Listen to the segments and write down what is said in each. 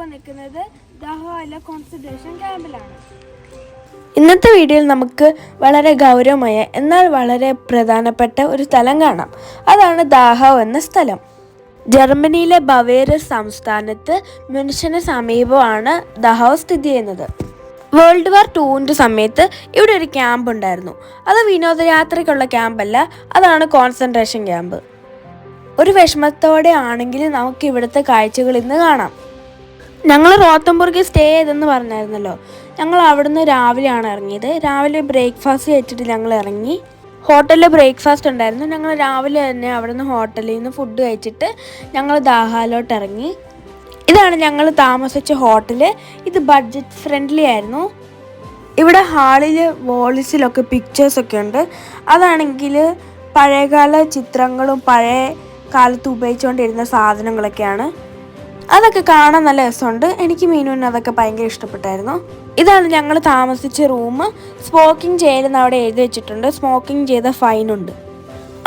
നമ്മളിപ്പോൾ നിൽക്കുന്നത് ദാഹോയിലെ കോൺസെൻട്രേഷൻ ക്യാമ്പിലാണ്. ഇന്നത്തെ വീഡിയോയിൽ നമുക്ക് വളരെ ഗൗരവമായ എന്നാൽ വളരെ പ്രധാനപ്പെട്ട ഒരു സ്ഥലം കാണാം. അതാണ് ദാഹോ എന്ന സ്ഥലം. ജർമ്മനിയിലെ ബവേറിയ സംസ്ഥാനത്ത് മ്യൂണിച്ചിന് സമീപമാണ് ദാഹോ സ്ഥിതി ചെയ്യുന്നത്. വേൾഡ് വാർ II സമയത്ത് ഇവിടെ ഒരു ക്യാമ്പ് ഉണ്ടായിരുന്നു. അത് വിനോദയാത്രയ്ക്കുള്ള ക്യാമ്പല്ല, അതാണ് കോൺസെൻട്രേഷൻ ക്യാമ്പ്. ഒരു വിഷമത്തോടെ ആണെങ്കിൽ നമുക്ക് ഇവിടുത്തെ കാഴ്ചകൾ ഇന്ന് കാണാം. ഞങ്ങൾ റോത്തംബുർഗിൽ സ്റ്റേ ചെയ്തെന്ന് പറഞ്ഞായിരുന്നല്ലോ. ഞങ്ങൾ അവിടുന്ന് രാവിലെയാണ് ഇറങ്ങിയത്. രാവിലെ ബ്രേക്ക്ഫാസ്റ്റ് കഴിച്ചിട്ട് ഞങ്ങൾ ഇറങ്ങി. ഹോട്ടലിൽ ബ്രേക്ക്ഫാസ്റ്റ് ഉണ്ടായിരുന്നു. ഞങ്ങൾ രാവിലെ തന്നെ അവിടുന്ന് ഹോട്ടലിൽ നിന്ന് ഫുഡ് കഴിച്ചിട്ട് ഞങ്ങൾ ദാഹാലോട്ട് ഇറങ്ങി. ഇതാണ് ഞങ്ങൾ താമസിച്ച ഹോട്ടൽ. ഇത് ബഡ്ജറ്റ് ഫ്രണ്ട്ലി ആയിരുന്നു. ഇവിടെ ഹാളിൽ വോൾസിലൊക്കെ പിക്ചേഴ്സൊക്കെ ഉണ്ട്. അതാണെങ്കിൽ പഴയകാല ചിത്രങ്ങളും പഴയ കാലത്ത് ഉപയോഗിച്ചുകൊണ്ടിരുന്ന സാധനങ്ങളൊക്കെയാണ്. അതൊക്കെ കാണാൻ നല്ല രസമുണ്ട്. എനിക്ക് മീനുവിന് അതൊക്കെ ഭയങ്കര ഇഷ്ടപ്പെട്ടായിരുന്നു. ഇതാണ് ഞങ്ങൾ താമസിച്ച റൂം. സ്മോക്കിംഗ് ചെയ്യലെന്ന് അവിടെ എഴുതി വെച്ചിട്ടുണ്ട്. സ്മോക്കിംഗ് ചെയ്ത ഫൈനുണ്ട്.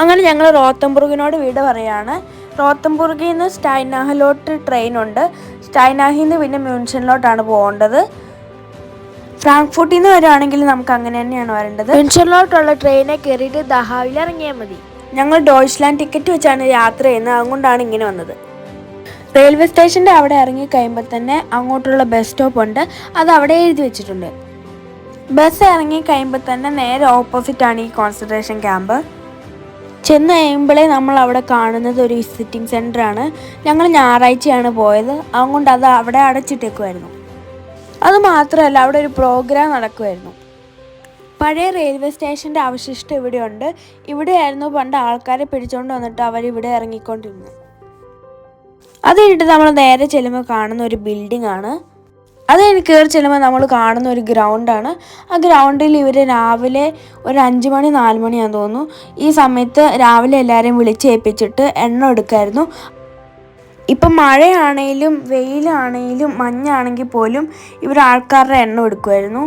അങ്ങനെ ഞങ്ങൾ റോത്തംബുർഗിനോട് വിട പറയാണ്. റോത്തംബുർഗിൽ നിന്ന് സ്റ്റൈനാഹിലോട്ട് ട്രെയിനുണ്ട്. സ്റ്റൈനാഹിൽ നിന്ന് പിന്നെ മ്യൂണിച്ചിലോട്ടാണ് പോകേണ്ടത്. ഫ്രാങ്ക്ഫർട്ടിൽ നിന്ന് വരുവാണെങ്കിൽ നമുക്ക് അങ്ങനെ തന്നെയാണ് വരേണ്ടത്. മ്യൂണിച്ചിലോട്ടുള്ള ട്രെയിനെ കയറിയിട്ട് ദാഹോയിൽ ഇറങ്ങിയാൽ മതി. ഞങ്ങൾ ഡോയ്ച്ച്ലാൻഡ് ടിക്കറ്റ് വെച്ചാണ് യാത്ര ചെയ്യുന്നത്. അതുകൊണ്ടാണ് ഇങ്ങനെ വന്നത്. റെയിൽവേ സ്റ്റേഷൻ്റെ അവിടെ ഇറങ്ങി കഴിയുമ്പോൾ തന്നെ അങ്ങോട്ടുള്ള ബസ് സ്റ്റോപ്പ് ഉണ്ട്. അത് അവിടെ എഴുതി വെച്ചിട്ടുണ്ട്. ബസ് ഇറങ്ങി കഴിയുമ്പോൾ തന്നെ നേരെ ഓപ്പോസിറ്റാണ് ഈ കോൺസെൻട്രേഷൻ ക്യാമ്പ്. ചെന്ന് കഴിയുമ്പോഴേ നമ്മൾ അവിടെ കാണുന്നത് ഒരു വിസിറ്റിംഗ് സെൻ്ററാണ്. ഞങ്ങൾ ഞായറാഴ്ചയാണ് പോയത്. അതുകൊണ്ട് അത് അവിടെ അടച്ചിട്ടേക്കുമായിരുന്നു. അതുമാത്രമല്ല, അവിടെ ഒരു പ്രോഗ്രാം നടക്കുമായിരുന്നു. പഴയ റെയിൽവേ സ്റ്റേഷൻ്റെ അവശിഷ്ടം ഇവിടെയുണ്ട്. ഇവിടെയായിരുന്നു പണ്ട് ആൾക്കാരെ പിടിച്ചുകൊണ്ട് വന്നിട്ട് അവരിവിടെ ഇറങ്ങിക്കൊണ്ടിരുന്നത്. അത് കഴിഞ്ഞിട്ട് നമ്മൾ നേരെ ചെല്ലുമ്പോൾ കാണുന്ന ഒരു ബിൽഡിംഗ് ആണ്. അത് കഴിഞ്ഞ് കയറി ചെല്ലുമ്പോൾ നമ്മൾ കാണുന്ന ഒരു ഗ്രൗണ്ടാണ്. ആ ഗ്രൗണ്ടിൽ ഇവർ രാവിലെ ഒരു 5 മണി 4 മണിയാണെന്ന് തോന്നുന്നു. ഈ സമയത്ത് രാവിലെ എല്ലാവരെയും വിളിച്ചേൽപ്പിച്ചിട്ട് എണ്ണം എടുക്കുമായിരുന്നു. ഇപ്പം മഴയാണെങ്കിലും വെയിലാണെങ്കിലും മഞ്ഞാണെങ്കിൽ പോലും ഇവർ ആൾക്കാരുടെ എണ്ണം എടുക്കുമായിരുന്നു.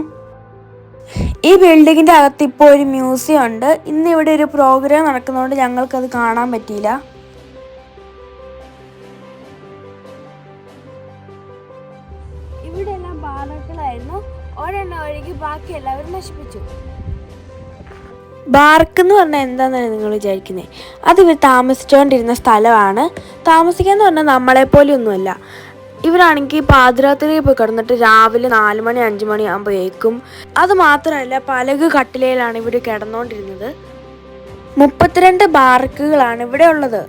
ഈ ബിൽഡിങ്ങിൻ്റെ അകത്ത് ഇപ്പോൾ ഒരു മ്യൂസിയം ഉണ്ട്. ഇന്ന് ഇവിടെ ഒരു പ്രോഗ്രാം നടക്കുന്നതുകൊണ്ട് ഞങ്ങൾക്കത് കാണാൻ പറ്റിയില്ല. ഇവിടെ എല്ലാം ബാറുകളായിരുന്നു. ഒരെണ്ണം ഒഴുകി ബാക്കി എല്ലാവരും നശിപ്പിച്ചു. ബാർക്ക് എന്ന് പറഞ്ഞാൽ എന്താണെന്നാണ് നിങ്ങൾ വിചാരിക്കുന്നത്? അത് ഇവർ താമസിച്ചുകൊണ്ടിരുന്ന സ്ഥലമാണ്. താമസിക്കാന്ന് പറഞ്ഞാൽ നമ്മളെപ്പോലെ ഒന്നുമല്ല. ഇവരാണെങ്കിൽ പാതിരാത്രി പോയി കിടന്നിട്ട് രാവിലെ 4 മണി 5 മണി ആകുമ്പോഴേക്കും. അത് മാത്രമല്ല, പലക കട്ടിലയിലാണ് ഇവർ കിടന്നുകൊണ്ടിരുന്നത്. 32 ബാർക്കുകളാണ് ഇവിടെ ഉള്ളത്.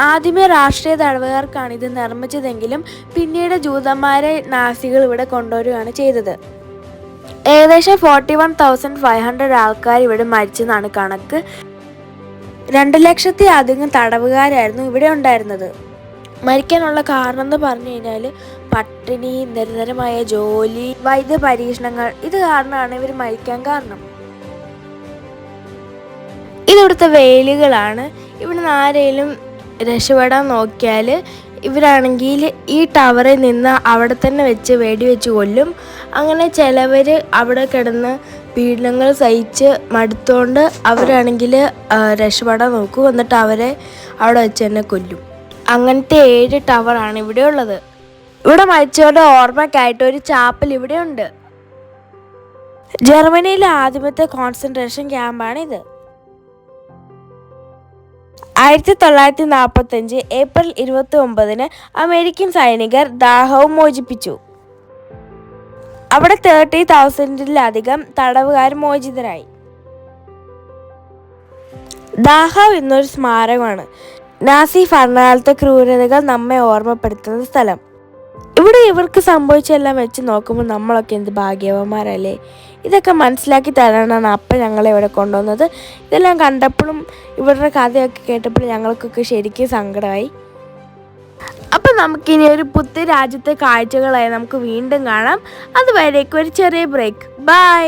ആദ്യമേ രാഷ്ട്രീയ തടവുകാർക്കാണ് ഇത് നിർമ്മിച്ചതെങ്കിലും പിന്നീട് ജൂതന്മാരെ നാസികൾ ഇവിടെ കൊണ്ടുവരികയാണ് ചെയ്തത്. ഏകദേശം 41,500 ആൾക്കാർ ഇവിടെ മരിച്ചെന്നാണ് കണക്ക്. 2,00,000-ലധികം തടവുകാരായിരുന്നു ഇവിടെ ഉണ്ടായിരുന്നത്. മരിക്കാനുള്ള കാരണം എന്ന് പറഞ്ഞു കഴിഞ്ഞാൽ പട്ടിണി, നിരന്തരമായ ജോലി, വൈദ്യ പരീക്ഷണങ്ങൾ, ഇത് കാരണമാണ് ഇവർ മരിക്കാൻ കാരണം. ഇതിവിടുത്തെ വേലികളാണ്. ഇവിടുന്ന് ആരെങ്കിലും രക്ഷപ്പെടാൻ നോക്കിയാൽ ഇവരാണെങ്കിൽ ഈ ടവറിൽ നിന്ന് അവിടെ തന്നെ വെച്ച് വെടിവെച്ച് കൊല്ലും. അങ്ങനെ ചിലവർ അവിടെ കിടന്ന് പീഡനങ്ങൾ സഹിച്ച് മടുത്തോണ്ട് അവരാണെങ്കിൽ രക്ഷപ്പെടാൻ നോക്കും. എന്നിട്ട് അവരെ അവിടെ വെച്ച് തന്നെ കൊല്ലും. അങ്ങനത്തെ 7 ടവറാണ് ഇവിടെ ഉള്ളത്. ഇവിടെ മരിച്ചവരുടെ ഓർമ്മയ്ക്കായിട്ട് ഒരു ചാപ്പൽ ഇവിടെ ഉണ്ട്. ജർമ്മനിയിലെ ആദ്യത്തെ കോൺസെൻട്രേഷൻ ക്യാമ്പാണിത്. 1945 ഏപ്രിൽ 29 അമേരിക്കൻ സൈനികർ ദാഹോ മോചിപ്പിച്ചു. അവിടെ 30,000-ലധികം തടവുകാർ മോചിതരായി. ദാഹോ ഇന്നൊരു സ്മാരകമാണ്. നാസി ഭരണകാലത്തെ ക്രൂരതകൾ നമ്മെ ഓർമ്മപ്പെടുത്തുന്ന സ്ഥലം. ഇവിടെ ഇവർക്ക് സംഭവിച്ചെല്ലാം വെച്ച് നോക്കുമ്പോൾ നമ്മളൊക്കെ എന്ത് ഭാഗ്യവാന്മാരല്ലേ. ഇതൊക്കെ മനസ്സിലാക്കി തരാനാണ് അപ്പം ഞങ്ങളെ ഇവിടെ കൊണ്ടുവന്നത്. ഇതെല്ലാം കണ്ടപ്പോഴും ഇവരുടെ കഥയൊക്കെ കേട്ടപ്പോൾ ഞങ്ങൾക്കൊക്കെ ശരിക്കും സങ്കടമായി. അപ്പം നമുക്കിനി ഒരു പുതിയ രാജ്യത്തെ കാഴ്ചകളായി നമുക്ക് വീണ്ടും കാണാം. അതുവരേക്കും ഒരു ചെറിയ ബ്രേക്ക്. ബൈ.